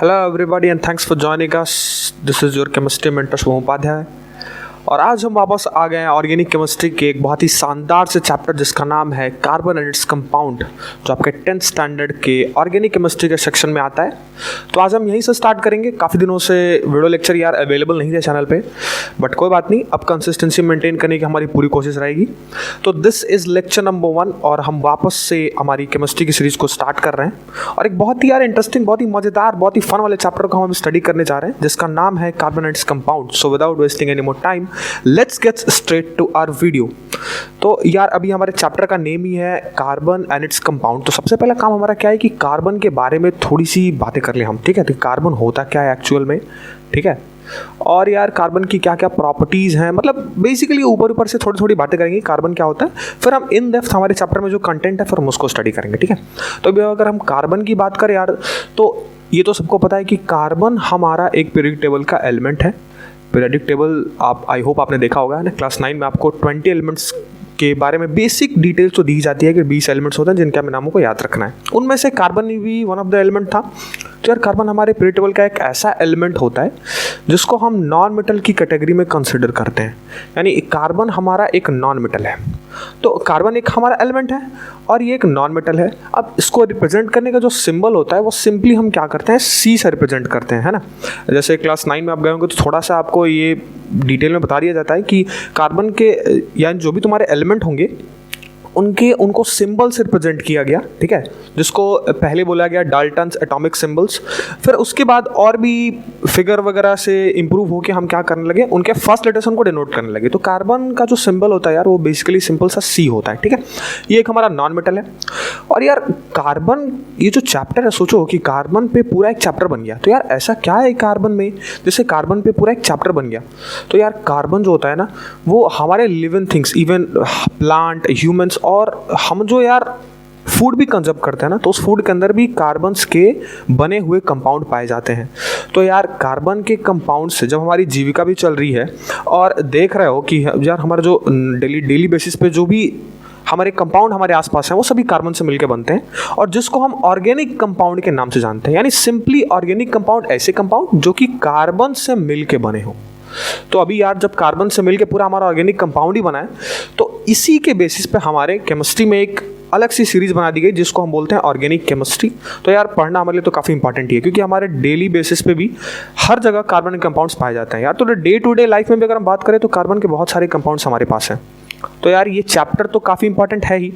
Hello everybody and thanks for joining us. This is your chemistry mentor Shubham Upadhyay और आज हम वापस आ गए हैं ऑर्गेनिक केमिस्ट्री के एक बहुत ही शानदार से चैप्टर जिसका नाम है कार्बन एंड इट्स कंपाउंड, जो आपके 10th स्टैंडर्ड के ऑर्गेनिक केमिस्ट्री के सेक्शन में आता है। तो आज हम यहीं से स्टार्ट करेंगे। काफ़ी दिनों से वीडियो लेक्चर यार अवेलेबल नहीं थे चैनल पे, बट कोई बात नहीं, अब कंसिस्टेंसी मेंटेन करने की हमारी पूरी कोशिश रहेगी। तो दिस इज़ लेक्चर नंबर 1 और हम वापस से हमारी केमिस्ट्री की सीरीज़ को स्टार्ट कर रहे हैं और एक बहुत ही यार इंटरेस्टिंग, बहुत ही मज़ेदार, बहुत ही फन वाले चैप्टर को हम स्टडी करने जा रहे हैं जिसका नाम है carbon and its compound. So without wasting any more time let's get straight to our video. तो यार अभी हमारे चैप्टर का नेम ही है कार्बन एंड इट्स कंपाउंड। तो सबसे पहला काम हमारा क्या है कि कार्बन के बारे में थोड़ी सी बातें कर लें हम, ठीक है। तो कार्बन होता क्या है एक्चुअल में, ठीक है, और यार कार्बन की क्या क्या प्रॉपर्टीज़ हैं, मतलब बेसिकली ऊपर से थोड़ी थोड़ी बातें करेंगे कार्बन क्या होता है। फिर हम इन डेप्थ हमारे चैप्टर में जो कंटेंट है फिर हम उसको स्टडी करेंगे, ठीक है। तो अभी अगर हम कार्बन की बात करें यार, तो ये तो सबको पता है कि कार्बन हमारा एक पीरियोडिक टेबल का एलिमेंट है। पीरियोडिक टेबल आप आई होप आपने देखा होगा ना, क्लास 9 में आपको 20 एलिमेंट्स के बारे में बेसिक डिटेल्स तो दी जाती है कि 20 एलिमेंट्स होते हैं जिनके हमें नामों को याद रखना है। उनमें से कार्बन भी वन ऑफ द एलिमेंट था। तो यार कार्बन हमारे पीरियोडिक टेबल का एक ऐसा एलिमेंट होता है जिसको हम नॉन मेटल की कैटेगरी में कंसिडर करते हैं, यानी कार्बन हमारा एक नॉन मेटल है। तो कार्बन एक हमारा एलिमेंट है और ये एक नॉन मेटल है। अब इसको रिप्रेजेंट करने का जो सिंबल होता है वो सिंपली हम क्या करते हैं, सी से रिप्रेजेंट करते हैं, है ना। जैसे क्लास 9 में आप गए होंगे तो थोड़ा सा आपको ये डिटेल में बता दिया जाता है कि कार्बन के यानी जो भी तुम्हारे एलिमेंट होंगे उनको सिंबल से रिप्रेजेंट किया गया, ठीक है, जिसको पहले बोला गया डाल्टन्स एटॉमिक सिंबल्स। फिर उसके बाद और भी फिगर वगैरह से इंप्रूव होकर हम क्या करने लगे, उनके फर्स्ट लेटर्स उनको डिनोट करने लगे। तो कार्बन का जो सिंबल होता है यार वो बेसिकली सिंपल सा सी होता है, ठीक है। ये एक हमारा नॉन मेटल है। और यार कार्बन, ये जो चैप्टर है, सोचो कि कार्बन पे पूरा एक चैप्टर बन गया। तो यार ऐसा क्या है कार्बन में जैसे कार्बन पे पूरा एक चैप्टर बन गया। तो यार कार्बन जो होता है ना वो हमारे living things, even plant, humans, और हम जो यार फूड भी कंज्यूम करते हैं ना, तो उस फूड के अंदर भी कार्बन्स के बने हुए कंपाउंड पाए जाते हैं। तो यार कार्बन के कंपाउंड से जब हमारी जीविका भी चल रही है और देख रहे हो कि यार हमारा जो डेली बेसिस पे जो भी हमारे कंपाउंड हमारे आसपास हैं वो सभी कार्बन से मिलकर बनते हैं और जिसको हम ऑर्गेनिक कंपाउंड के नाम से जानते हैं। यानी सिंपली ऑर्गेनिक कंपाउंड ऐसे कंपाउंड जो कि कार्बन से मिलकर बने हो। तो अभी यार जब कार्बन से मिलके पूरा हमारा ऑर्गेनिक कंपाउंड ही बना है तो इसी के बेसिस पे हमारे केमिस्ट्री में एक अलग सी सीरीज बना दी गई जिसको हम बोलते हैं ऑर्गेनिक केमिस्ट्री। तो यार पढ़ना हमारे लिए तो काफ़ी इंपॉर्टेंट है क्योंकि हमारे डेली बेसिस पे भी हर जगह कार्बन के कंपाउंड्स पाए जाते हैं यार। तो डे टू डे लाइफ में भी अगर हम बात करें तो कार्बन के बहुत सारे कंपाउंड्स हमारे पास हैं। तो यार ये चैप्टर तो काफ़ी इंपॉर्टेंट है ही,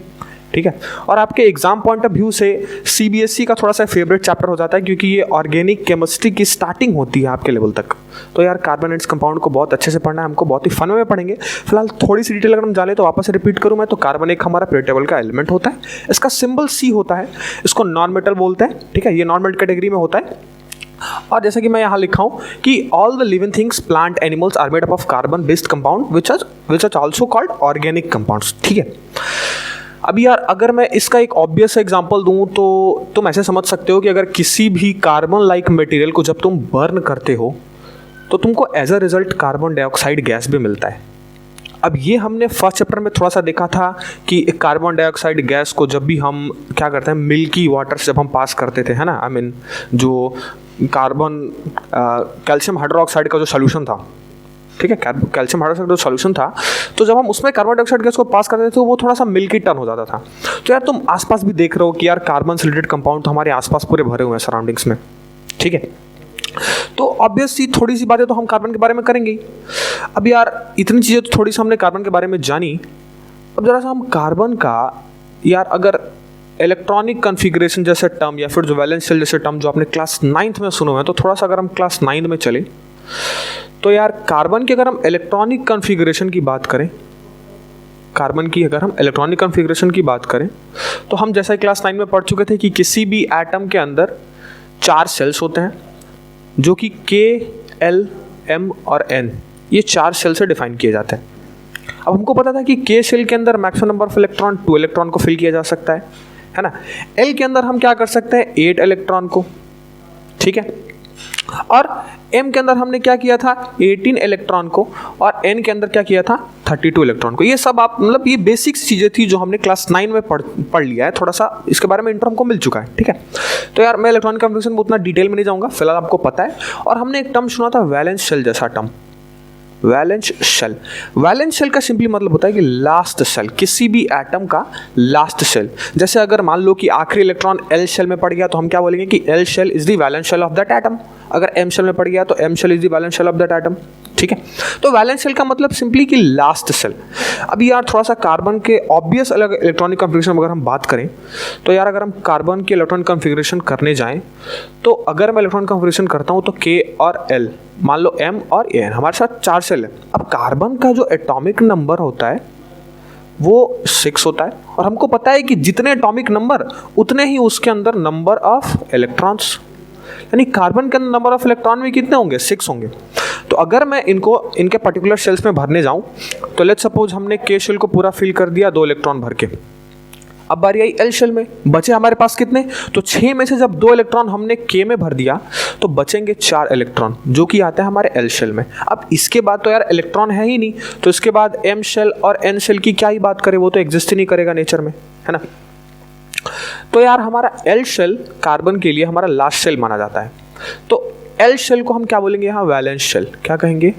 ठीक है। और आपके एग्जाम पॉइंट ऑफ व्यू से सीबीएसई का थोड़ा सा फेवरेट चैप्टर हो जाता है क्योंकि ये ऑर्गेनिक केमिस्ट्री की स्टार्टिंग होती है आपके लेवल तक। तो यार कार्बन एंड कंपाउंड को बहुत अच्छे से पढ़ना है हमको, बहुत ही फन में पढ़ेंगे। फिलहाल थोड़ी सी डिटेल अगर हम जाने तो वापस रिपीट करूँ मैं, तो कार्बन एक हमारा पीरियोडिक टेबल का एलिमेंट होता है। इसका सिंबल सी होता है, इसको नॉन मेटल बोलते हैं, ठीक है। ये नॉन मेटल कैटेगरी में होता है। और जैसा कि मैं यहाँ लिखा हूँ कि all the living things, plant, animals are made up of carbon based compound which are also called organic compounds, ठीक है। अभी यार अगर मैं इसका एक ऑब्वियस एग्जांपल दूं तो तुम ऐसे समझ सकते हो कि अगर किसी भी कार्बन लाइक मटेरियल को जब तुम बर्न करते हो तो तुमको as a result carbon dioxide gas भी मिलता है। अब ये हमने फर्स्ट चैप्टर में थोड़ा सा देखा था कि कार्बन डाइऑक्साइड गैस को जब भी हम क्या करते हैं, मिल्की वाटर से जब हम पास करते थे, है ना, आई मीन जो कार्बन कैल्शियम हाइड्रोक्साइड का जो सोल्यूशन था, ठीक है, कैल्शियम हाइड्रोक्साइड जो सॉल्यूशन था, तो जब हम उसमें कार्बन डाइऑक्साइड गैस को पास करते थे तो वो थोड़ा सा मिल्की टर्न हो जाता था। तो यार तुम आसपास भी देख रहे हो कि यार कार्बन से रिलेटेड कंपाउंड तो हमारे आसपास पूरे भरे हुए हैं सराउंडिंग्स में, ठीक है। तो ऑब्वियसली थोड़ी सी बातें तो हम कार्बन के बारे में करेंगे ही। अब यार इतनी चीज़ें तो थोड़ी सी हमने कार्बन के बारे में जानी। अब जरा सा हम कार्बन का यार अगर इलेक्ट्रॉनिक कन्फिग्रेशन जैसे टर्म या फिर जो वैलेंस शेल जैसे टर्म जो आपने क्लास 9th में सुने हुए हैं, तो थोड़ा सा अगर हम क्लास 9 में चले तो यार कार्बन की अगर हम इलेक्ट्रॉनिक कॉन्फ़िगरेशन की बात करें, कार्बन की अगर हम इलेक्ट्रॉनिक कॉन्फ़िगरेशन की बात करें तो हम जैसा क्लास 9 में पढ़ चुके थे कि किसी भी एटम के अंदर 4 सेल्स होते हैं जो कि K, L, M और N, ये 4 सेल से डिफाइन किए जाते हैं। अब हमको पता था कि K सेल के अंदर maximum number of electron 2 electron को फिल किया जा सकता है ना। L के अंदर हम क्या कर सकते हैं, 8 इलेक्ट्रॉन को, ठीक है। और m के अंदर हमने क्या किया था 18 इलेक्ट्रॉन को, और n के अंदर क्या किया था 32 इलेक्ट्रॉन को। ये सब आप मतलब ये बेसिक चीज़ें थी जो हमने क्लास 9 में पढ़ लिया है, थोड़ा सा इसके बारे में इंट्रो हमको मिल चुका है, ठीक है। तो यार मैं इलेक्ट्रॉनिक कन्फिगरेशन में उतना डिटेल में नहीं जाऊँगा, फिलहाल आपको पता है। और हमने एक टर्म सुना था वैलेंस शेल जैसा term, valence shell. Valence shell का सिंपली मतलब होता है कि लास्ट शेल, किसी भी एटम का लास्ट शेल। जैसे अगर मान लो कि आखिरी इलेक्ट्रॉन एल शेल में पड़ गया तो हम क्या बोलेंगे कि L shell is the valence shell of that atom. अगर एम शेल में पड़ गया तो M shell is the valence shell of that atom, ठीक है। तो वैलेंस शेल का मतलब सिंपली कि लास्ट शेल। अभी यार थोड़ा सा कार्बन के ऑब्वियस अलग इलेक्ट्रॉनिक कन्फिगरेशन अगर हम बात करें तो यार अगर हम कार्बन के इलेक्ट्रॉनिक कन्फिगरेशन करने जाएं तो अगर मैं इलेक्ट्रॉनिक कन्फिगरेशन करता हूं तो K और L, मान लो M और N, हमारे साथ 4 शेल है। अब कार्बन का जो एटॉमिक नंबर होता है वो 6 होता है, और हमको पता है कि जितने एटॉमिक नंबर उतने ही उसके अंदर नंबर ऑफ इलेक्ट्रॉन्स, यानी कार्बन के अंदर नंबर ऑफ इलेक्ट्रॉन भी कितने होंगे 6 होंगे। तो अगर मैं इनको इनके पर्टिकुलर शेल्स में भरने जाऊं तो लेट्स सपोज हमने K शेल को पूरा फिल कर दिया 2 इलेक्ट्रॉन भर के। अब बारी आई L शेल में, बचे हमारे पास कितने, तो 6 में से जब 2 इलेक्ट्रॉन हमने K में भर दिया तो बचेंगे 4 इलेक्ट्रॉन जो कि आते हैं हमारे L शेल में। अब इसके बाद तो यार इलेक्ट्रॉन है ही नहीं, तो इसके बाद M शेल और N शेल की क्या ही बात करें, वो तो एग्जिस्ट ही नहीं करेगा नेचर में, है ना। तो यार हमारा L शेल कार्बन के लिए हमारा लास्ट शेल माना जाता है। तो L शेल को हम क्या बोलेंगे यहाँ, वैलेंस शेल। क्या कहेंगे,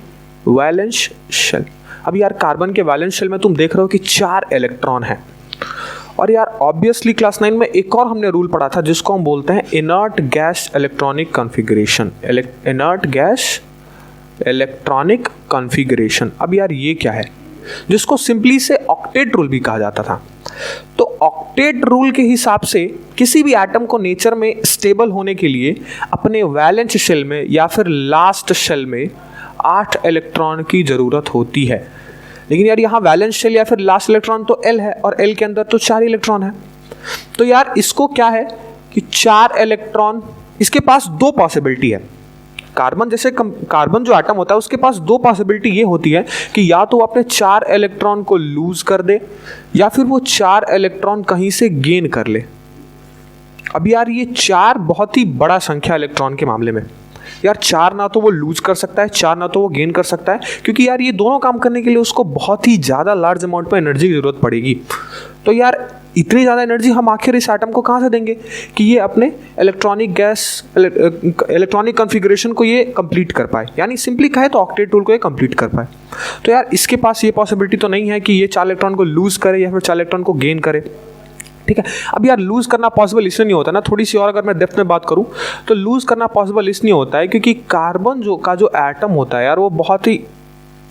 वैलेंस शेल। अब यार कार्बन के वैलेंस शेल में तुम देख रहे हो कि 4 इलेक्ट्रॉन है। और यार ऑब्वियसली क्लास 9 में एक और हमने रूल पढ़ा था जिसको हम बोलते हैं inert gas electronic configuration, inert gas electronic configuration. अब यार ये क्या है, जिसको सिंपली से ऑक्टेट रूल भी कहा जाता था। तो ऑक्टेट रूल के हिसाब से किसी भी एटम को नेचर में स्टेबल होने के लिए अपने वैलेंस शेल में या फिर लास्ट शेल में 8 इलेक्ट्रॉन की ज़रूरत होती है। लेकिन यार यहाँ वैलेंस शेल या फिर लास्ट इलेक्ट्रॉन तो L है, और L के अंदर तो 4 इलेक्ट्रॉन है। तो यार इसको क्या है कि 4 इलेक्ट्रॉन, इसके पास 2 पॉसिबिलिटी है। कार्बन जैसे कार्बन जो एटम होता है उसके पास 2 पॉसिबिलिटी ये होती है कि या तो वो अपने 4 इलेक्ट्रॉन को लूज कर दे या फिर वो 4 इलेक्ट्रॉन कहीं से गेन कर ले। अब यार ये 4 बहुत ही बड़ा संख्या इलेक्ट्रॉन के मामले में। यार 4 ना तो वो लूज कर सकता है, 4 ना तो वो गेन कर सकता है, क्योंकि यार ये दोनों काम करने के लिए उसको बहुत ही ज़्यादा लार्ज अमाउंट में एनर्जी की ज़रूरत पड़ेगी। तो यार इतनी ज़्यादा एनर्जी हम आखिर इस एटम को कहाँ से देंगे कि ये अपने इलेक्ट्रॉनिक कॉन्फ़िगरेशन को ये कंप्लीट कर पाए, यानी सिंपली कहे तो ऑक्टेट रूल को ये कंप्लीट कर पाए। तो यार इसके पास ये पॉसिबिलिटी तो नहीं है कि ये 4 इलेक्ट्रॉन को लूज करे या फिर 4 इलेक्ट्रॉन को गेन करे, ठीक है। अब यार लूज़ करना पॉसिबल इसलिए नहीं होता ना, थोड़ी सी और अगर मैं डेप्थ में बात करूं तो लूज़ करना पॉसिबल इसलिए होता है क्योंकि कार्बन जो एटम होता है यार वो बहुत ही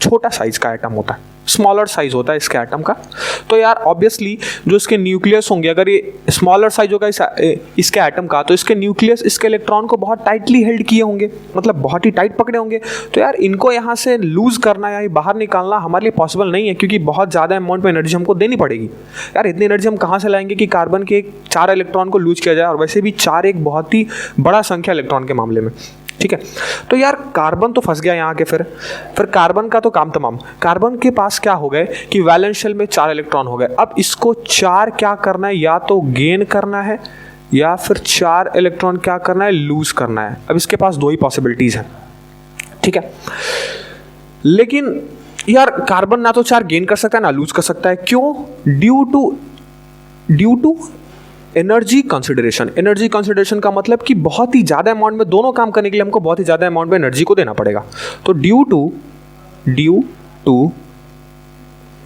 छोटा साइज का एटम होता है, स्मॉलर साइज होता है इसके एटम का। तो यार ऑब्वियसली जो इसके न्यूक्लियस होंगे, अगर ये स्मॉलर साइज होगा इसके एटम का, तो इसके न्यूक्लियस इसके इलेक्ट्रॉन को बहुत टाइटली हेल्ड किए होंगे, मतलब बहुत ही टाइट पकड़े होंगे। तो यार इनको यहाँ से लूज करना या बाहर निकालना हमारे लिए पॉसिबल नहीं है, क्योंकि बहुत ज़्यादा अमाउंट में एनर्जी हमको देनी पड़ेगी। यार इतनी एनर्जी हम कहाँ से लाएंगे कि कार्बन के 4 इलेक्ट्रॉन को लूज किया जाए, और वैसे भी 4 एक बहुत ही बड़ा संख्या इलेक्ट्रॉन के मामले में, ठीक है। तो यार कार्बन तो फंस गया यहाँ के, फिर कार्बन का तो काम तमाम। कार्बन के पास क्या हो गए कि वैलेंस शेल में 4 इलेक्ट्रॉन हो गए। अब इसको 4 क्या करना है, या तो गेन करना है या फिर 4 इलेक्ट्रॉन क्या करना है, लूज करना है। अब इसके पास 2 ही पॉसिबिलिटीज हैं, ठीक है। लेकिन यार कार्बन ना तो 4 गेन कर सकता है ना लूज कर सकता है। क्यों? Due to energy consideration. Energy consideration का मतलब कि बहुत ही ज़्यादा अमाउंट में दोनों काम करने के लिए हमको बहुत ही ज़्यादा अमाउंट में एनर्जी को देना पड़ेगा। तो ड्यू टू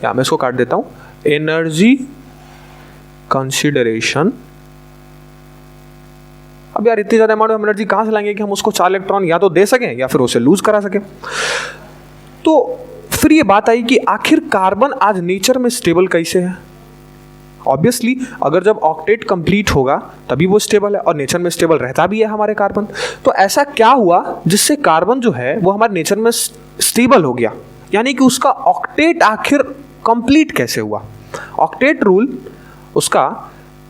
या मैं इसको काट देता हूँ, एनर्जी कंसिडरेशन। अब यार इतनी ज़्यादा अमाउंट में एनर्जी कहाँ से लाएंगे कि हम उसको 4 इलेक्ट्रॉन या तो दे सकें या फिर उसे लूज करा सकें। तो फिर ये बात आई कि आखिर कार्बन आज नेचर में स्टेबल कैसे है। ऑब्वियसली अगर जब ऑक्टेट कंप्लीट होगा तभी वो स्टेबल है, और नेचर में स्टेबल रहता भी है हमारे कार्बन। तो ऐसा क्या हुआ जिससे कार्बन जो है वो हमारे नेचर में स्टेबल हो गया, यानी कि उसका ऑक्टेट आखिर कंप्लीट कैसे हुआ, ऑक्टेट रूल उसका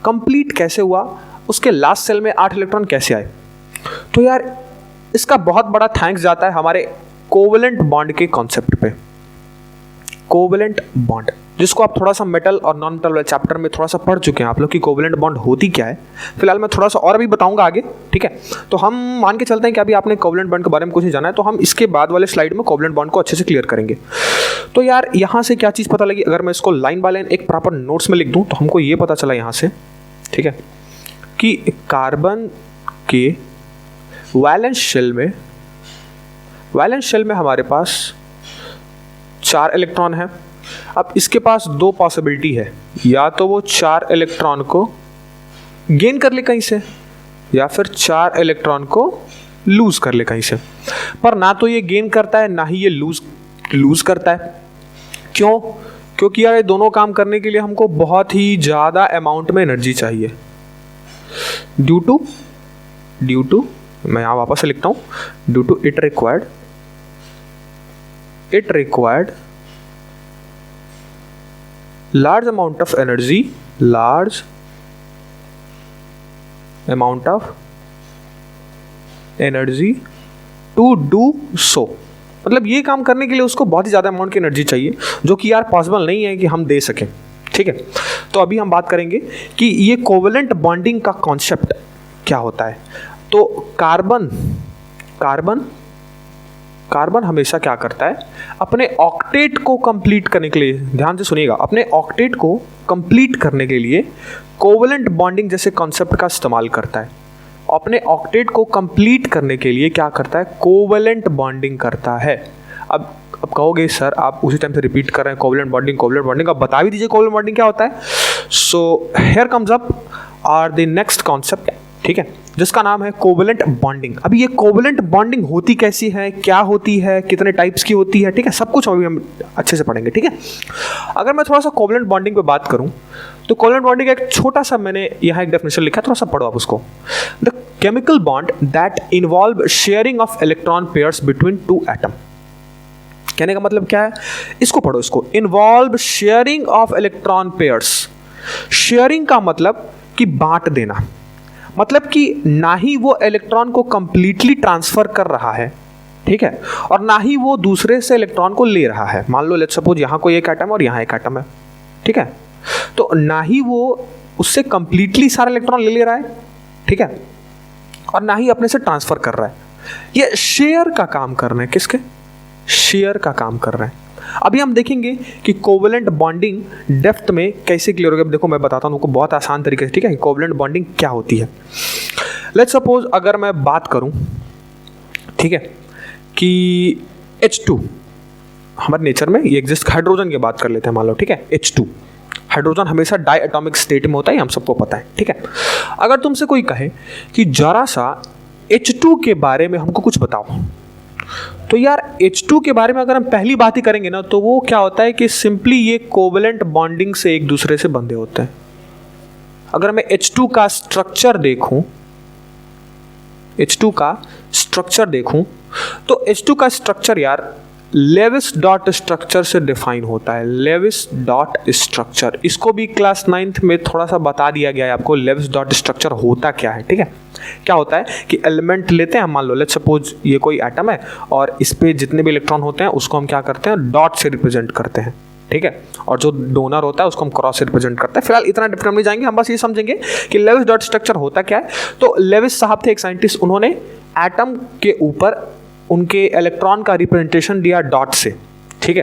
कंप्लीट कैसे हुआ, उसके लास्ट सेल में 8 इलेक्ट्रॉन कैसे आए। तो यार इसका बहुत बड़ा थैंक्स जाता है हमारे कोवेलेंट बॉन्ड के कॉन्सेप्ट पे। कोवेलेंट बॉन्ड, जिसको आप थोड़ा सा मेटल और नॉन मेटल वाले चैप्टर में थोड़ा सा पढ़ चुके हैं आप लोग कि कोवेलेंट बॉन्ड होती क्या है। फिलहाल मैं थोड़ा सा और अभी बताऊंगा आगे, ठीक है। तो हम मान के चलते हैं कि अभी आपने कोवेलेंट बॉन्ड के बारे में कुछ नहीं जाना है, तो हम इसके बाद वाले स्लाइड में कोवेलेंट बॉन्ड को अच्छे से क्लियर करेंगे। तो यार यहाँ से क्या चीज़ पता लगी, अगर मैं इसको लाइन बाय लाइन एक प्रॉपर नोट्स में लिख दूँ तो हमको ये पता चला यहाँ से, ठीक है, कि कार्बन के वैलेंस शेल में हमारे पास 4 इलेक्ट्रॉन है। अब इसके पास 2 पॉसिबिलिटी है, या तो वो 4 इलेक्ट्रॉन को गेन कर ले कहीं से, या फिर 4 इलेक्ट्रॉन को लूज कर ले कहीं से। पर ना तो ये गेन करता है ना ही ये लूज करता है। क्यों? क्योंकि यार ये दोनों काम करने के लिए हमको बहुत ही ज़्यादा अमाउंट में एनर्जी चाहिए। ड्यू टू मैं यहाँ वापस से लिखता हूँ, due to it required large amount of energy to do so। मतलब ये काम करने के लिए उसको बहुत ही ज़्यादा अमाउंट की एनर्जी चाहिए, जो कि यार पॉसिबल नहीं है कि हम दे सकें, ठीक है। तो अभी हम बात करेंगे कि ये कोवेलेंट बॉन्डिंग का कॉन्सेप्ट क्या होता है। तो कार्बन हमेशा क्या करता है, अपने ऑक्टेट को कंप्लीट करने के लिए, ध्यान से सुनिएगा, अपने ऑक्टेट को कंप्लीट करने के लिए कोवेलेंट बॉन्डिंग जैसे कॉन्सेप्ट का इस्तेमाल करता है। अपने ऑक्टेट को कंप्लीट करने के लिए क्या करता है, कोवेलेंट बॉन्डिंग करता है। अब कहोगे सर आप उसी टाइम से रिपीट कर रहे हैं कोवेलेंट बॉन्डिंग, अब बता भी दीजिए कोवेलेंट बॉन्डिंग क्या होता है। So here comes up are the next concept, ठीक है, जिसका नाम है कोवेलेंट बॉन्डिंग। अभी ये कोवेलेंट बॉन्डिंग होती कैसी है, क्या होती है, कितने टाइप्स की होती है, ठीक है, सब कुछ अभी हम अच्छे से पढ़ेंगे, ठीक है। अगर मैं थोड़ा सा कोवेलेंट बॉन्डिंग पे बात करूं तो कोवेलेंट बॉन्डिंग एक छोटा सा मैंने यहाँ एक डेफिनेशन लिखा है, थोड़ा सा पढ़ो आप उसको। The chemical bond that involve sharing of electron pairs between 2 atom. कहने का मतलब क्या है, इसको पढ़ो, इसको involve sharing of electron pairs. Sharing का मतलब कि बांट देना, मतलब कि ना ही वो इलेक्ट्रॉन को कंप्लीटली ट्रांसफर कर रहा है, ठीक है, और ना ही वो दूसरे से इलेक्ट्रॉन को ले रहा है। मान लो लेट्स सपोज यहाँ कोई एक एटम और यहाँ एक एटम है, ठीक है, तो ना ही वो उससे कंप्लीटली सारा इलेक्ट्रॉन ले रहा है, ठीक है, और ना ही अपने से ट्रांसफर कर रहा है। ये शेयर का काम कर रहे हैं, किसके, शेयर का काम कर रहे हैं। अभी हम देखेंगे कि कोवेलेंट बॉन्डिंग डेप्थ में कैसे क्लियर होगा। देखो मैं बताता हूँ आपको बहुत आसान तरीके से, ठीक है, कोवेलेंट बॉन्डिंग क्या होती है। लेट्स सपोज अगर मैं बात करूँ, ठीक है, कि H2 हमारे नेचर में ये एग्जिस्ट, हाइड्रोजन की बात कर लेते हैं मान लो, ठीक है, H2 हाइड्रोजन हमेशा डाई एटॉमिक स्टेट में होता है, हम सबको पता है, ठीक है। अगर तुमसे कोई कहे कि जरा सा H2 के बारे में हमको कुछ बताओ, तो यार H2 के बारे में अगर हम पहली बात ही करेंगे ना, तो वो क्या होता है कि सिंपली ये कोवेलेंट बॉन्डिंग से एक दूसरे से बंधे होते हैं। अगर मैं H2 का स्ट्रक्चर देखूं तो H2 का स्ट्रक्चर यार लेविस डॉट स्ट्रक्चर से डिफाइन होता है। लेविस डॉट स्ट्रक्चर, इसको भी क्लास 9th में थोड़ा सा बता दिया गया है आपको, लेविस डॉट स्ट्रक्चर होता क्या है, ठीक है। क्या होता है कि एलिमेंट लेते हैं, मान लो लेट्स सपोज ये कोई एटम है और इस पे जितने भी इलेक्ट्रॉन होते हैं उसको हम क्या करते हैं, डॉट से रिप्रेजेंट करते हैं, ठीक है, और जो डोनर होता है उसको हम क्रॉस से रिप्रेजेंट करते हैं। फिलहाल इतना डिफरेंट नहीं जाएंगे, हम बस ये समझेंगे कि लेविस डॉट स्ट्रक्चर होता क्या है। तो लेविस साहब थे एक साइंटिस्ट, उन्होंने एटम के ऊपर उनके इलेक्ट्रॉन का रिप्रेजेंटेशन दिया डॉट से, ठीक है।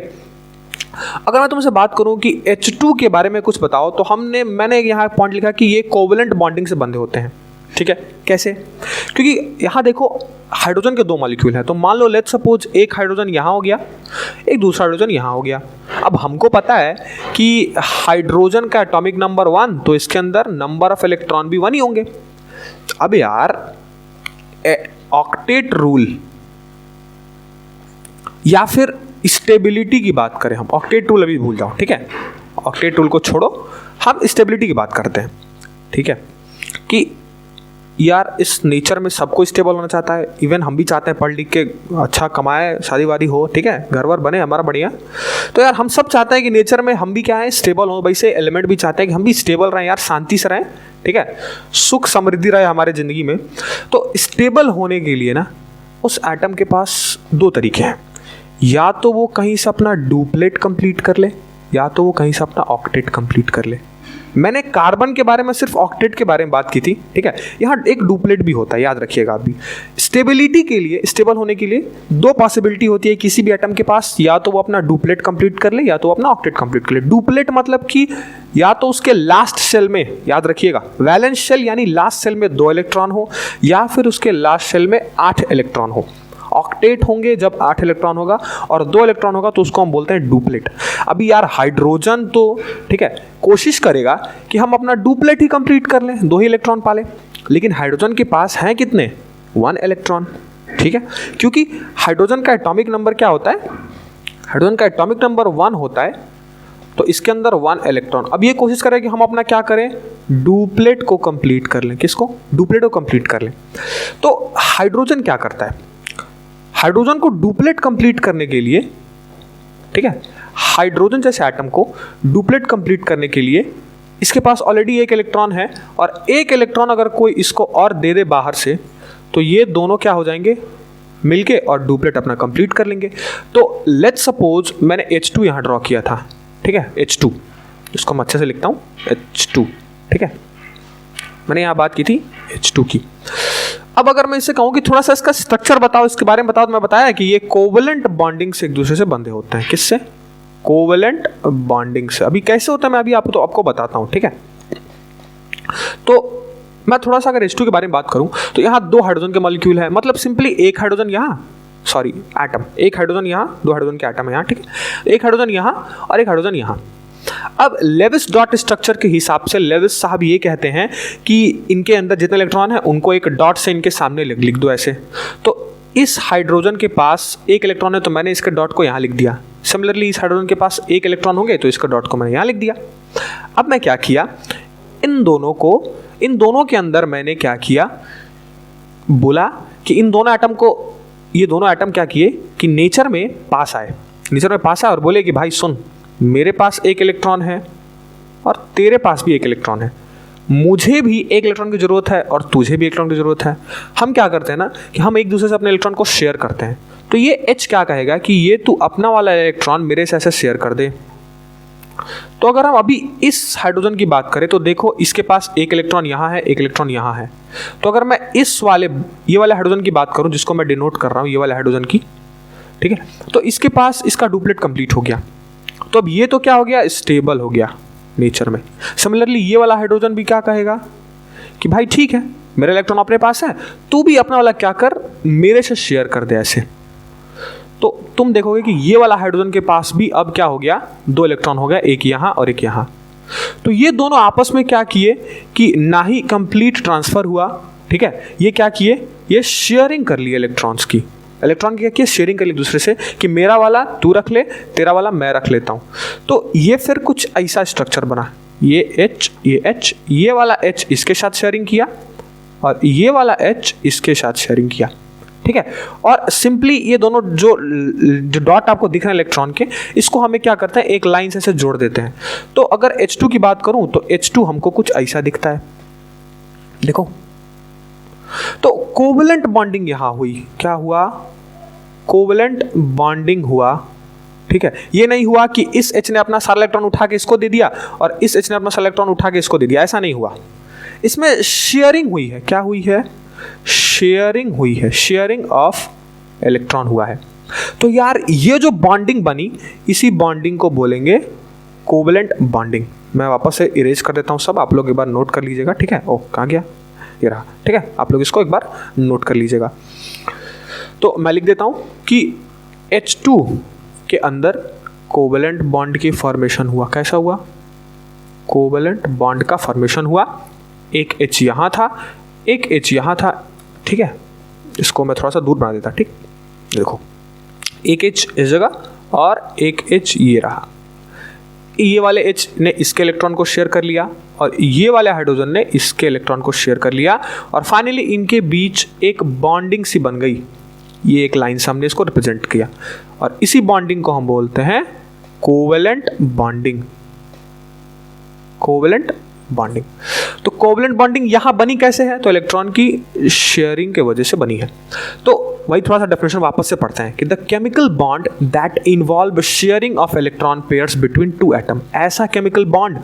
अगर मैं तुमसे बात करूं कि H2 के बारे में कुछ बताओ, तो मैंने यहाँ पॉइंट लिखा कि ये कोवेलेंट बॉन्डिंग से बंधे होते हैं, ठीक है। कैसे? क्योंकि यहाँ देखो हाइड्रोजन के 2 मॉलिक्यूल हैं, तो मान लो लेट्स सपोज एक हाइड्रोजन यहाँ हो गया, एक दूसरा हाइड्रोजन यहाँ हो गया। अब हमको पता है कि हाइड्रोजन का एटॉमिक नंबर 1, तो इसके अंदर नंबर ऑफ इलेक्ट्रॉन भी 1 ही होंगे। अब यार ऑक्टेट रूल या फिर स्टेबिलिटी की बात करें हम, ऑक्टेट रूल अभी भूल जाओ, ठीक है, ऑक्टेट रूल को छोड़ो, हम स्टेबिलिटी की बात करते हैं, ठीक है, कि यार इस नेचर में सबको स्टेबल होना चाहता है, इवन हम भी चाहते हैं पढ़ लिख के अच्छा कमाए, शादी वादी हो, ठीक है, घर वर बने हमारा बढ़िया। तो यार हम सब चाहते हैं कि नेचर में हम भी क्या है, स्टेबल हो। वैसे एलिमेंट भी चाहते हैं कि हम भी स्टेबल रहें यार, शांति से रहें, ठीक है, सुख समृद्धि रहे हमारे ज़िंदगी में। तो स्टेबल होने के लिए ना उस एटम के पास 2 तरीके हैं, या तो वो कहीं से अपना डुप्लेट कंप्लीट कर ले, या तो वो कहीं से अपना ऑक्टेट कंप्लीट कर ले। मैंने कार्बन के बारे में सिर्फ ऑक्टेट के बारे में बात की थी, ठीक है। यहाँ एक डुप्लेट भी होता है, याद रखिएगा आप भी। स्टेबिलिटी के लिए, स्टेबल होने के लिए दो पॉसिबिलिटी होती है किसी भी एटम के पास, या तो वो अपना डुप्लेट कंप्लीट कर ले या तो वो अपना ऑक्टेट कंप्लीट कर ले। डुप्लेट मतलब कि या तो उसके लास्ट शेल में, याद रखिएगा, वैलेंस शेल यानी लास्ट शेल में 2 इलेक्ट्रॉन हो, या फिर उसके लास्ट शेल में 8 इलेक्ट्रॉन हो। ऑक्टेट होंगे जब 8 इलेक्ट्रॉन होगा, और 2 इलेक्ट्रॉन होगा तो उसको हम बोलते हैं डुप्लेट। अभी यार हाइड्रोजन तो ठीक है कोशिश करेगा कि हम अपना डुप्लेट ही कंप्लीट कर लें, 2 ही इलेक्ट्रॉन पाले, लेकिन हाइड्रोजन के पास हैं कितने? 1 इलेक्ट्रॉन, ठीक है। क्योंकि हाइड्रोजन का एटॉमिक नंबर क्या होता है? हाइड्रोजन का एटॉमिक नंबर 1 होता है, तो इसके अंदर 1 इलेक्ट्रॉन। अब ये कोशिश करें कि हम अपना क्या करें? डुप्लेट को कंप्लीट कर लें। किसको? डुप्लेट को कंप्लीट कर लें। तो हाइड्रोजन क्या करता है? हाइड्रोजन को डुप्लेट कंप्लीट करने के लिए, ठीक है, हाइड्रोजन जैसे एटम को डुप्लेट कंप्लीट करने के लिए इसके पास ऑलरेडी 1 इलेक्ट्रॉन है, और 1 इलेक्ट्रॉन अगर कोई इसको और दे दे बाहर से, तो ये दोनों क्या हो जाएंगे? मिलके और डुप्लेट अपना कंप्लीट कर लेंगे। तो लेट्स सपोज मैंने H2 यहां ड्रॉ किया था, ठीक है, H2, इसको मैं अच्छे से लिखता हूं H2, ठीक है। मैंने यहां बात की थी H2 की। अब अगर मैं इससे कहूं कि थोड़ा सा इसका स्ट्रक्चर बताओ, इसके बारे में बताओ, तो मैं बताया कि ये कोवेलेंट बॉन्डिंग से एक दूसरे से बंधे होते हैं। किससे? कोवेलेंट बॉन्डिंग से। अभी कैसे होता है मैं अभी आपको बताता हूं, ठीक है। तो मैं थोड़ा सा अगर H2 के बारे में बात करूं तो यहां 2 हाइड्रोजन के मॉलिक्यूल है, मतलब सिंपली एक हाइड्रोजन यहां, सॉरी एटम, एक हाइड्रोजन यहां, 2 हाइड्रोजन के एटम है यहां, ठीक है। एक हाइड्रोजन यहां और एक हाइड्रोजन यहां। अब लेविस डॉट स्ट्रक्चर के हिसाब से लेविस साहब ये कहते हैं कि इनके अंदर जितने इलेक्ट्रॉन है उनको एक डॉट से इनके सामने लिख दो ऐसे। तो इस हाइड्रोजन के पास 1 इलेक्ट्रॉन है, तो मैंने इसके डॉट को यहाँ लिख दिया। सिमिलरली इस हाइड्रोजन के पास 1 इलेक्ट्रॉन होंगे, तो इसका डॉट को मैंने यहाँ लिख दिया। अब मैं क्या किया, इन दोनों के अंदर मैंने क्या किया, बोला कि इन दोनों एटम को, ये दोनों एटम क्या किए कि नेचर में पास आए और बोले कि भाई सुन, मेरे पास 1 इलेक्ट्रॉन है और तेरे पास भी 1 इलेक्ट्रॉन है, मुझे भी 1 इलेक्ट्रॉन की जरूरत है और तुझे भी 1 इलेक्ट्रॉन की जरूरत है। हम क्या करते हैं ना कि हम एक दूसरे से अपने इलेक्ट्रॉन को शेयर करते हैं। तो ये H क्या कहेगा कि ये तू अपना वाला इलेक्ट्रॉन मेरे से ऐसे शेयर कर दे। तो अगर हम अभी इस हाइड्रोजन की बात करें तो देखो इसके पास 1 इलेक्ट्रॉन यहाँ है, 1 इलेक्ट्रॉन यहाँ है। तो अगर मैं ये वाले हाइड्रोजन की बात करूं जिसको मैं डिनोट कर रहा हूं, ये वाले हाइड्रोजन की, ठीक है, तो इसके पास इसका डुप्लेट कंप्लीट हो गया। तो अब ये तो क्या हो गया? स्टेबल हो गया नेचर में। सिमिलरली ये वाला हाइड्रोजन भी क्या कहेगा कि भाई ठीक है, मेरा इलेक्ट्रॉन अपने पास है, तू भी अपना वाला क्या कर, मेरे से शेयर कर दे ऐसे। तो तुम देखोगे कि ये वाला हाइड्रोजन के पास भी अब क्या हो गया? 2 इलेक्ट्रॉन हो गया, एक यहाँ और एक यहाँ। तो ये दोनों आपस में क्या किए कि ना ही कंप्लीट ट्रांसफर हुआ, ठीक है, ये क्या किए, ये शेयरिंग कर लिए इलेक्ट्रॉन्स की। इलेक्ट्रॉन की क्या किए? शेयरिंग कर ली दूसरे से कि मेरा वाला तू रख ले, तेरा वाला मैं रख लेता हूँ। तो ये फिर कुछ ऐसा स्ट्रक्चर बना, ये H, ये वाला H इसके साथ शेयरिंग किया और ये वाला H इसके साथ शेयरिंग किया, ठीक है। और सिंपली ये दोनों जो डॉट आपको दिख रहे हैं इलेक्ट्रॉन के, इसको हमें क्या करते हैं, एक लाइन से जोड़ देते हैं। तो अगर H2 की बात करूं तो H2 हमको कुछ ऐसा दिखता है, देखो। तो कोवेलेंट बॉन्डिंग यहां हुई, क्या हुआ? कोवेलेंट बॉन्डिंग हुआ, ठीक है। ये नहीं हुआ कि इस H ने अपना सारा इलेक्ट्रॉन उठा के इसको दे दिया और इस H ने अपना सारा इलेक्ट्रॉन उठा के इसको दे दिया, ऐसा नहीं हुआ। इसमें शेयरिंग हुई है। क्या हुई है? शेयरिंग हुई है, शेयरिंग ऑफ इलेक्ट्रॉन हुआ है। तो यार ये जो बॉन्डिंग बनी, इसी बॉन्डिंग को बोलेंगे कोवेलेंट बॉन्डिंग। मैं वापस से इरेज कर देता हूं सब, आप लोग एक बार नोट कर लीजिएगा, ठीक है। ओह कहाँ गया? ये रहा, ठीक है। आप लोग इसको एक बार नोट कर लीजिएगा। तो मैं लिख देता हूं कि H2 के अंदर कोवेलेंट बॉन्ड की फॉर्मेशन हुआ। कैसा हुआ? कोवेलेंट बॉन्ड का फॉर्मेशन हुआ। एक H यहाँ था, एक H यहाँ था, ठीक है। इसको मैं थोड़ा सा दूर बना देता, ठीक। देखो एक H इस जगह और एक H ये रहा। ये वाले H ने इसके इलेक्ट्रॉन को शेयर कर लिया और ये वाले हाइड्रोजन ने इसके इलेक्ट्रॉन को शेयर कर लिया और फाइनली इनके बीच एक बॉन्डिंग सी बन गई। ये एक लाइन से हमने इसको रिप्रेजेंट किया और इसी बॉन्डिंग को हम बोलते हैं कोवेलेंट बॉन्डिंग। Covalent bonding. तो कोवलेंट बॉन्डिंग यहां बनी कैसे है, तो इलेक्ट्रॉन की शेयरिंग के वजह से बनी है। तो वही थोड़ा सा डेफिनेशन वापस से पढ़ते हैं कि the chemical bond that involve sharing of electron pairs between two atom, ऐसा केमिकल बॉन्ड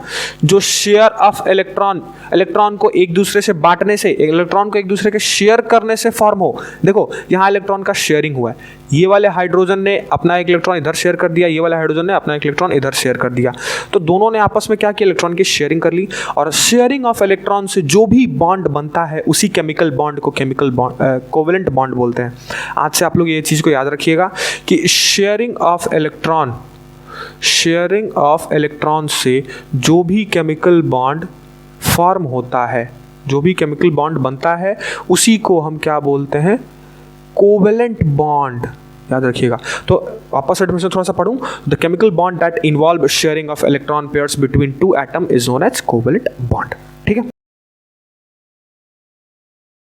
जो शेयर ऑफ इलेक्ट्रॉन को एक दूसरे से बांटने से, इलेक्ट्रॉन को एक दूसरे के शेयर करने से फॉर्म हो। देखो यहां इलेक्ट्रॉन का शेयरिंग हुआ है, ये वाले हाइड्रोजन ने अपना एक इलेक्ट्रॉन इधर शेयर कर दिया, ये वाले हाइड्रोजन ने अपना एक इलेक्ट्रॉन इधर शेयर कर दिया, तो दोनों ने आपस में क्या किया, इलेक्ट्रॉन की शेयरिंग कर ली। और शेयरिंग ऑफ इलेक्ट्रॉन से जो भी बॉन्ड बनता है उसी केमिकल बॉन्ड को केमिकल बॉन्ड कोवेलेंट बॉन्ड बोलते हैं। आज से आप लोग ये चीज़ को याद रखिएगा कि शेयरिंग ऑफ इलेक्ट्रॉन से जो भी केमिकल बॉन्ड फॉर्म होता है, जो भी केमिकल बॉन्ड बनता है उसी को हम क्या बोलते हैं, कोवेलेंट बॉन्ड। याद रखिएगा। तो वापस से थोड़ा सा पढ़ूं, the chemical bond that involve sharing of electron pairs between two atom is known as covalent bond. ठीक है,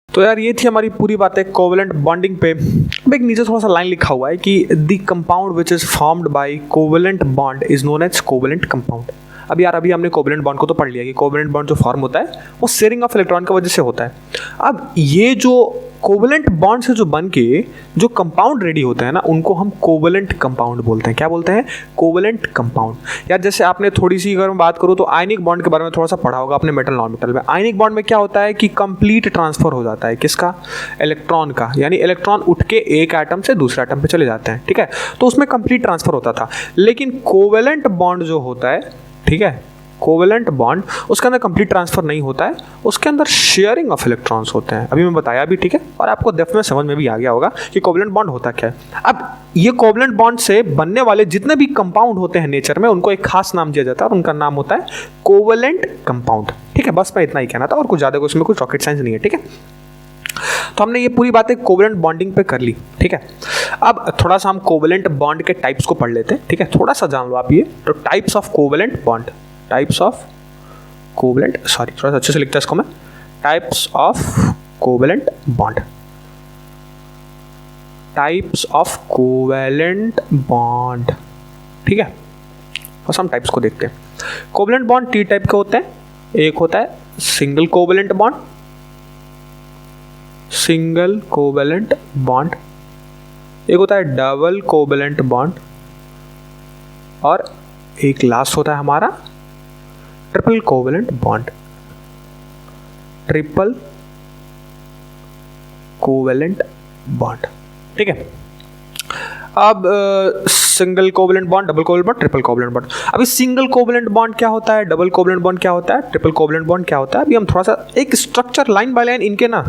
तो यार ये थी हमारी पूरी बातें कोवेलेंट बॉन्डिंग पे। अब एक नीचे थोड़ा सा लाइन लिखा हुआ है कि the compound which is formed by covalent bond is known as covalent compound. अब यार अभी हमने कोवेलेंट बॉन्ड को तो पढ़ लिया कि कोवेलेंट बॉन्ड जो फॉर्म होता है वो शेयरिंग ऑफ इलेक्ट्रॉन की वजह से होता है। अब ये जो कोवेलेंट बॉन्ड से जो बन के जो कंपाउंड रेडी होते हैं ना, उनको हम कोवेलेंट कंपाउंड बोलते हैं। क्या बोलते हैं, कोवेलेंट कंपाउंड। यार जैसे आपने थोड़ी सी अगर मैं बात करूँ तो आयनिक बॉन्ड के बारे में थोड़ा सा पढ़ा होगा अपने मेटल नॉन मेटल में। आयनिक बॉन्ड में क्या होता है कि कंप्लीट ट्रांसफर हो जाता है, किसका, इलेक्ट्रॉन का, यानी इलेक्ट्रॉन उठ के एक एटम से दूसरे एटम पे चले जाते हैं। ठीक है, तो उसमें कंप्लीट ट्रांसफर होता था। लेकिन कोवेलेंट बॉन्ड जो होता है, ठीक है, कोवेलेंट बॉन्ड उसके अंदर कंप्लीट ट्रांसफर नहीं होता है, उसके अंदर शेयरिंग ऑफ इलेक्ट्रॉन्स होते हैं। अभी मैं बताया भी, ठीक है, और आपको डेफिनेटली समझ में भी आ गया होगा कि कोवेलेंट बॉन्ड होता क्या है। अब ये कोवेलेंट बॉन्ड से बनने वाले जितने भी कंपाउंड होते हैं नेचर में, उनको एक खास नाम दिया जाता है और उनका नाम होता है कोवेलेंट कंपाउंड। ठीक है, बस मैं इतना ही कहना था और कुछ ज़्यादा उसमें कुछ रॉकेट साइंस नहीं है। ठीक है, तो हमने ये पूरी बातें कोवेलेंट बॉन्डिंग पे कर ली। ठीक है, अब थोड़ा सा हम कोवेलेंट बॉन्ड के टाइप्स को पढ़ लेते हैं। ठीक है, थोड़ा सा जान लो आप ये, तो types of covalent bond, types of covalent, sorry थोड़ा सा अच्छे से लिखता है इसको मैं, types of covalent bond, types of covalent bond. ठीक है, बस हम टाइप्स को देखते हैं। कोवेलेंट बॉन्ड 3 टाइप के होते हैं। एक होता है single covalent bond, single covalent bond, एक होता है डबल कोवेलेंट बॉन्ड, और एक लास्ट होता है हमारा triple covalent bond, triple covalent bond. ठीक है, अब single covalent bond, double covalent bond, triple covalent bond. अभी सिंगल कोवेलेंट बॉन्ड क्या होता है, डबल कोवेलेंट बॉन्ड क्या होता है, ट्रिपल कोवेलेंट बॉन्ड क्या होता है, अभी हम थोड़ा सा एक स्ट्रक्चर लाइन बाय लाइन इनके ना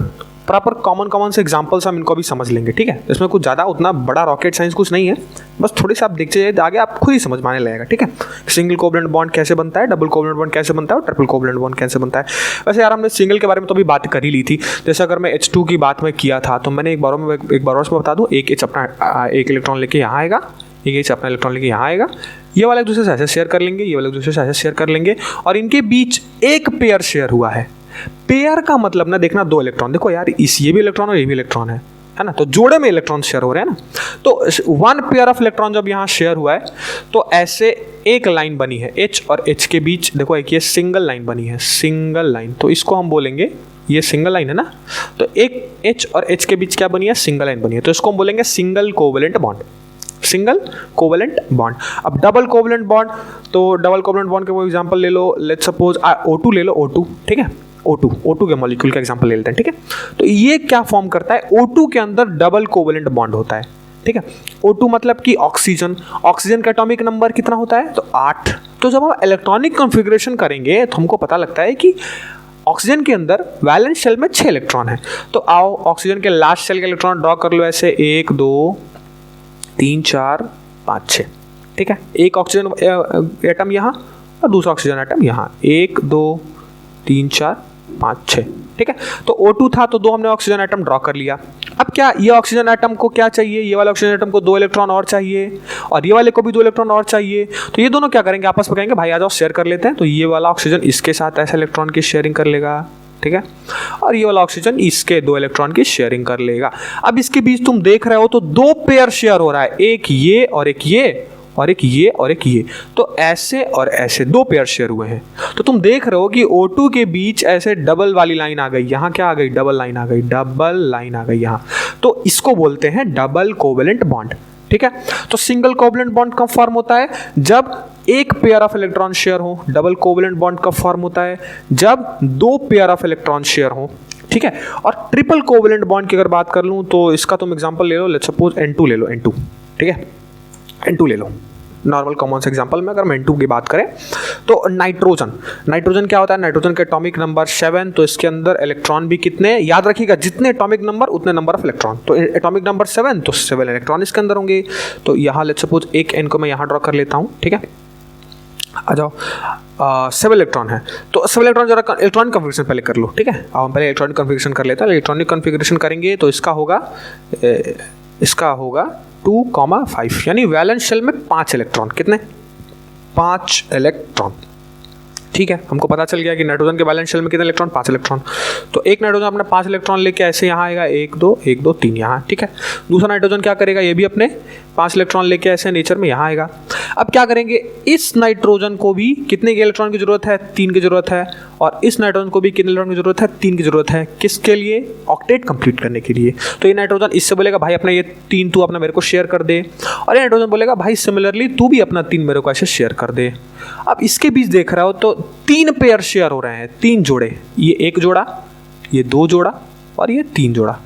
प्रॉपर कॉमन से एग्जांपल्स हम इनको भी समझ लेंगे। ठीक है, इसमें कुछ ज़्यादा उतना बड़ा रॉकेट साइंस कुछ नहीं है, बस थोड़ी सी आप देखते जाइए, आगे आप खुद ही समझ में आने लगेगा। ठीक है, सिंगल कोवेलेंट बॉन्ड कैसे बनता है, डबल कोवेलेंट बॉन्ड कैसे बनता है और ट्रिपल कोवेलेंट बॉन्ड कैसे बनता है। वैसे यार हमने सिंगल के बारे में तो अभी बात कर ही ली थी। जैसे अगर मैं H2 की बात में किया था तो मैंने एक बार और बता दूँ, एक H अपना एक इलेक्ट्रॉन लेके यहाँ आएगा, एक H अपना इलेक्ट्रॉन लेके यहाँ आएगा, ये वाला एक दूसरे से ऐसे शेयर कर लेंगे, ये वाला एक दूसरे से ऐसे शेयर कर लेंगे, और इनके बीच एक पेयर शेयर हुआ है। पेयर का मतलब ना देखना 2 इलेक्ट्रॉन, देखो यार ये भी इलेक्ट्रॉन और ये भी इलेक्ट्रॉन है ना, तो जोड़े में इलेक्ट्रॉन शेयर हो रहे हैं ना, तो 1 पेयर ऑफ इलेक्ट्रॉन जब यहाँ शेयर हुआ है तो ऐसे एक लाइन बनी है H और H के बीच, देखो एक ये सिंगल लाइन बनी है, सिंगल लाइन, तो इसको हम बोलेंगे, ये सिंगल लाइन है ना, तो एक H और H के बीच क्या बनी है, सिंगल लाइन बनी है, तो इसको हम बोलेंगे single covalent bond, single covalent bond. अब डबल कोवेलेंट बॉन्ड, तो डबल कोवेलेंट बॉन्ड के वो एग्जांपल ले लो, लेट्स सपोज O2 ले लो, O2, ठीक है, O2 के मॉलिक्यूल का एग्जांपल ले लेते हैं। ठीक है, तो ये क्या फॉर्म करता है, O2 के अंदर डबल कोवेलेंट बॉन्ड होता है। ठीक है, O2 मतलब कि ऑक्सीजन, ऑक्सीजन का एटॉमिक नंबर कितना होता है, तो 8। तो जब हम इलेक्ट्रॉनिक कॉन्फ़िगरेशन करेंगे तो हमको पता लगता है कि ऑक्सीजन के अंदर वैलेंस शेल में 6 इलेक्ट्रॉन है। तो आओ ऑक्सीजन के लास्ट शेल के इलेक्ट्रॉन ड्रॉ कर लो ऐसे, 1 2 3 4 5 6। ठीक है, एक ऑक्सीजन एटम यहाँ और दूसरा ऑक्सीजन एटम यहाँ, 1 2 3 4 5 6। ठीक है, तो O2 था तो 2 हमने ऑक्सीजन एटम ड्रॉ कर लिया। अब क्या ये ऑक्सीजन एटम को क्या चाहिए, ये वाले ऑक्सीजन एटम को 2 इलेक्ट्रॉन और चाहिए और ये वाले को भी 2 इलेक्ट्रॉन और चाहिए, तो ये दोनों क्या करेंगे, आपस में कहेंगे भाई आ जाओ शेयर कर लेते हैं, तो ये वाला ऑक्सीजन इसके साथ ऐसे इलेक्ट्रॉन की शेयरिंग कर लेगा। ठीक है, और ये वाला ऑक्सीजन इसके 2 इलेक्ट्रॉन की शेयरिंग कर लेगा। अब इसके बीच तुम देख रहे हो तो 2 पेयर शेयर हो रहा है, एक ये और एक ये, और एक ये और एक ये, तो ऐसे और ऐसे दो पेयर शेयर हुए हैं। तो तुम देख रहे हो कि O2 के बीच ऐसे डबल वाली लाइन आ गई, यहाँ क्या आ गई, डबल लाइन आ गई, डबल लाइन आ गई यहाँ, तो इसको बोलते हैं डबल कोवेलेंट बॉन्ड। ठीक है, तो सिंगल कोवेलेंट बॉन्ड कब फॉर्म होता है, जब एक पेयर ऑफ इलेक्ट्रॉन शेयर हो। डबल कोवेलेंट बॉन्ड कब फॉर्म होता है, जब दो पेयर ऑफ इलेक्ट्रॉन शेयर हो। ठीक है, और ट्रिपल कोवेलेंट बॉन्ड की अगर बात कर लूँ तो इसका तुम एग्जांपल ले लो, लेट्स सपोज N2 ले लो, N2। ठीक है, N2 ले लो, नॉर्मल कॉमन से एग्जांपल में अगर हम N2 की बात करें तो नाइट्रोजन क्या होता है, नाइट्रोजन का एटॉमिक नंबर 7, तो इसके अंदर इलेक्ट्रॉन भी कितने, याद रखिएगा जितने एटॉमिक नंबर उतने नंबर ऑफ इलेक्ट्रॉन, तो एटॉमिक नंबर 7 तो 7 इलेक्ट्रॉन इसके अंदर होंगे। तो यहाँ लेट्स सपोज एक N को मैं यहाँ ड्रॉ कर लेता हूँ। ठीक है, आ जाओ, 7 इलेक्ट्रॉन है, तो 7 इलेक्ट्रॉन जरा इलेक्ट्रॉनिक कन्फिगरेशन पहले कर लो। ठीक है, अब हम पहले इलेक्ट्रॉनिक कन्फिगरेशन कर लेते हैं। इलेक्ट्रॉनिक कन्फिगरेशन करेंगे तो इसका होगा 2,5, यानी वैलेंस शेल में 5 इलेक्ट्रॉन, कितने, 5 इलेक्ट्रॉन। ठीक है, हमको पता चल गया कि नाइट्रोजन के वैलेंस शेल में कितने इलेक्ट्रॉन, 5 इलेक्ट्रॉन। तो एक नाइट्रोजन अपने 5 इलेक्ट्रॉन लेके ऐसे यहाँ आएगा, 1 2 3 यहाँ। ठीक है, दूसरा नाइट्रोजन क्या करेगा, ये भी अपने 5 इलेक्ट्रॉन लेके ऐसे नेचर में यहाँ आएगा। अब क्या करेंगे, इस नाइट्रोजन को भी कितने के इलेक्ट्रॉन की जरूरत है, 3 की जरूरत है, और इस नाइट्रोजन को भी कितने इलेक्ट्रॉन की जरूरत है, 3 की जरूरत है। किसके लिए, ऑक्टेट कंप्लीट करने के लिए। तो ये नाइट्रोजन इससे बोलेगा भाई अपना ये 3 तू अपना मेरे को शेयर कर दे, और ये नाइट्रोजन बोलेगा भाई सिमिलरली तू भी अपना 3 मेरे को ऐसे शेयर कर दे। अब इसके बीच देख रहा हो तो 3 पेयर शेयर हो रहे हैं, 3 जोड़े, ये 1 जोड़ा, ये 2 जोड़ा और ये 3 जोड़ा,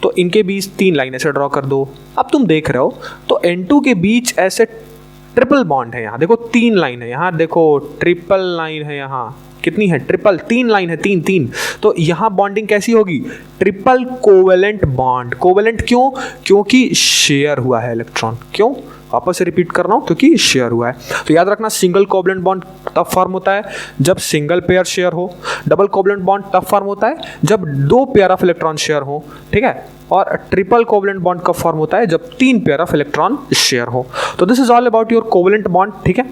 तो इनके बीच 3 लाइन ऐसे ड्रॉ कर दो। अब तुम देख रहे हो तो N2 के बीच ऐसे ट्रिपल बॉन्ड है, यहाँ देखो 3 लाइन है, यहाँ देखो ट्रिपल लाइन है, यहाँ कितनी है, ट्रिपल, 3 लाइन है, 3। तो यहाँ बॉन्डिंग कैसी होगी, ट्रिपल कोवेलेंट बॉन्ड। कोवेलेंट क्यों, क्योंकि शेयर हुआ है इलेक्ट्रॉन। क्यों, वापस से रिपीट कर रहा हूँ, क्योंकि शेयर हुआ है। तो याद रखना, सिंगल कोवेलेंट बॉन्ड तब फॉर्म होता है जब सिंगल पेयर शेयर हो। डबल कोवेलेंट बॉन्ड तब फॉर्म होता है जब 2 पेयर ऑफ इलेक्ट्रॉन शेयर हो। ठीक है, और ट्रिपल कोवेलेंट बॉन्ड कब फॉर्म होता है, जब 3 पेयर ऑफ इलेक्ट्रॉन शेयर हो। तो this is all about your covalent bond. ठीक है,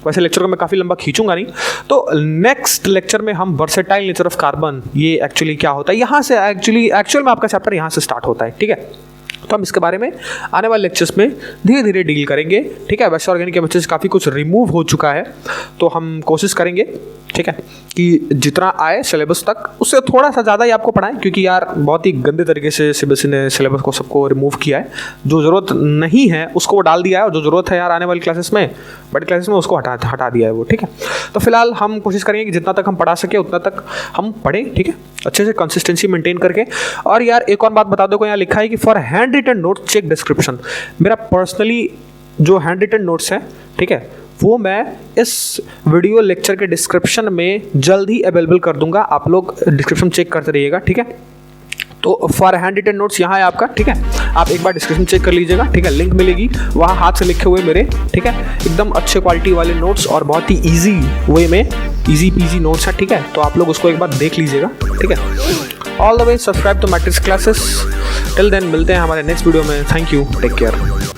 वैसे लेक्चर को मैं काफ़ी लंबा खींचूंगा नहीं, तो नेक्स्ट लेक्चर में हम वर्सेटाइल नेचर ऑफ कार्बन, ये एक्चुअली क्या होता है, यहाँ से एक्चुअल में आपका चैप्टर यहाँ से स्टार्ट होता है। ठीक है, तो हम इसके बारे में आने वाले लेक्चर्स में धीरे धीरे डील करेंगे। ठीक है, वैसे ऑर्गेनिक केमिस्ट्री से काफ़ी कुछ रिमूव हो चुका है, तो हम कोशिश करेंगे, ठीक है, कि जितना आए सिलेबस तक उससे थोड़ा सा ज़्यादा ही आपको पढ़ाएं, क्योंकि यार बहुत ही गंदे तरीके से सीबीएसई ने सिलेबस को सबको रिमूव किया है। जो ज़रूरत नहीं है उसको वो डाल दिया है, और जो ज़रूरत है यार आने वाली क्लासेस में, बड़ी क्लासेस में, उसको हटा दिया है वो। ठीक है, तो फिलहाल हम कोशिश करेंगे कि जितना तक हम पढ़ा सके उतना तक हम पढ़ें। ठीक है, अच्छे से कंसिस्टेंसी मेंटेन करके। और यार एक और बात बता दो, को यहाँ लिखा है कि for handwritten notes check description. मेरा पर्सनली जो हैंड रिटन नोट्स हैं, ठीक है, वो मैं इस वीडियो लेक्चर के डिस्क्रिप्शन में जल्द ही अवेलेबल कर दूंगा, आप लोग डिस्क्रिप्शन चेक करते रहिएगा। ठीक है, तो फॉर हैंड रिटन नोट्स यहाँ है आपका। ठीक है, आप एक बार डिस्क्रिप्शन चेक कर लीजिएगा। ठीक है, लिंक मिलेगी वहाँ, हाथ से लिखे हुए मेरे, ठीक है, एकदम अच्छे क्वालिटी वाले नोट्स और बहुत ही ईजी वे में, ईजी पीजी नोट्स है। ठीक है, तो आप लोग उसको एक बार देख लीजिएगा। ठीक है, all the way subscribe to Matrix classes. Till then मिलते हैं हमारे नेक्स्ट वीडियो में। Thank you, take care.